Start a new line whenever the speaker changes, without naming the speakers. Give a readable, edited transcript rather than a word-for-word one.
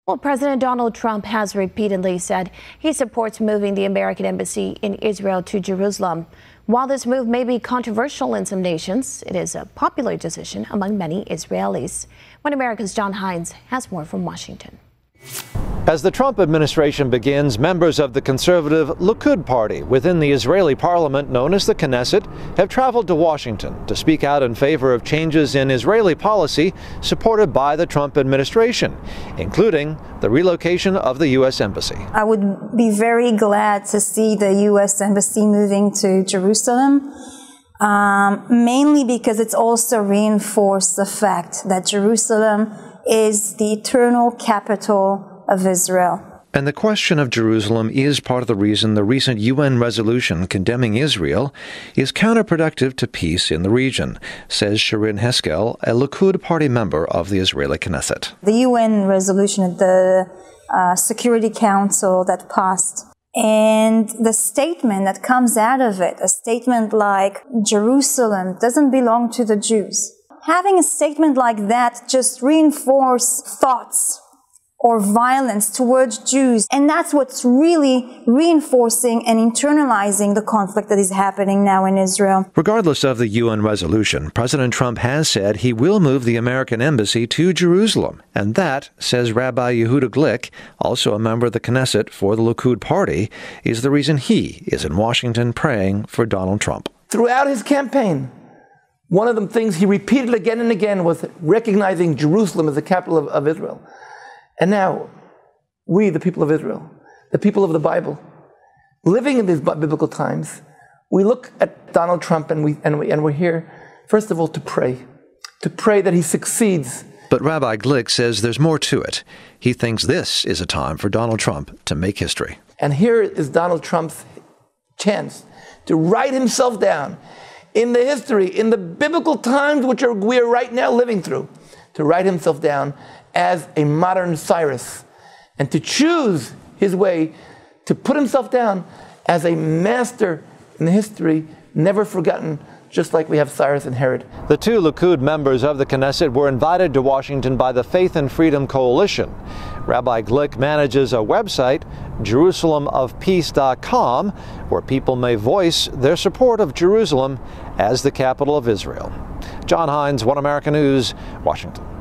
Well, President Donald Trump has repeatedly said he supports moving the American embassy in Israel to Jerusalem. While this move may be controversial in some nations, it is a popular decision among many Israelis. One America's John Hines has more from Washington.
As the Trump administration begins, members of the conservative Likud party within the Israeli parliament, known as the Knesset, have traveled to Washington to speak out in favor of changes in Israeli policy supported by the Trump administration, including the relocation of the U.S. Embassy.
I would be very glad to see the U.S. Embassy moving to Jerusalem, mainly because it's also reinforced the fact that Jerusalem is the eternal capital of Israel.
And the question of Jerusalem is part of the reason the recent UN resolution condemning Israel is counterproductive to peace in the region, says Sharon Heskel, a Likud party member of the Israeli Knesset.
The UN resolution at the Security Council that passed, and the statement that comes out of it, a statement like Jerusalem doesn't belong to the Jews. Having a statement like that just reinforces thoughts or violence towards Jews. And that's what's really reinforcing and internalizing the conflict that is happening now in Israel.
Regardless of the UN resolution, President Trump has said he will move the American embassy to Jerusalem. And that, says Rabbi Yehuda Glick, also a member of the Knesset for the Likud party, is the reason he is in Washington praying for Donald Trump.
Throughout his campaign, one of the things he repeated again and again was recognizing Jerusalem as the capital of Israel. And now, we, the people of Israel, the people of the Bible, living in these biblical times, we look at Donald Trump and we're here, first of all, to pray that he succeeds.
But Rabbi Glick says there's more to it. He thinks this is a time for Donald Trump to make history.
And here is Donald Trump's chance to write himself down in the history, in the biblical times which we are right now living through, to write himself down as a modern Cyrus, and to choose his way to put himself down as a master in the history never forgotten, just like we have Cyrus and Herod.
The two Likud members of the Knesset were invited to Washington by the Faith and Freedom Coalition. Rabbi Glick manages a website, JerusalemofPeace.com, where people may voice their support of Jerusalem as the capital of Israel. John Hines, One America News, Washington.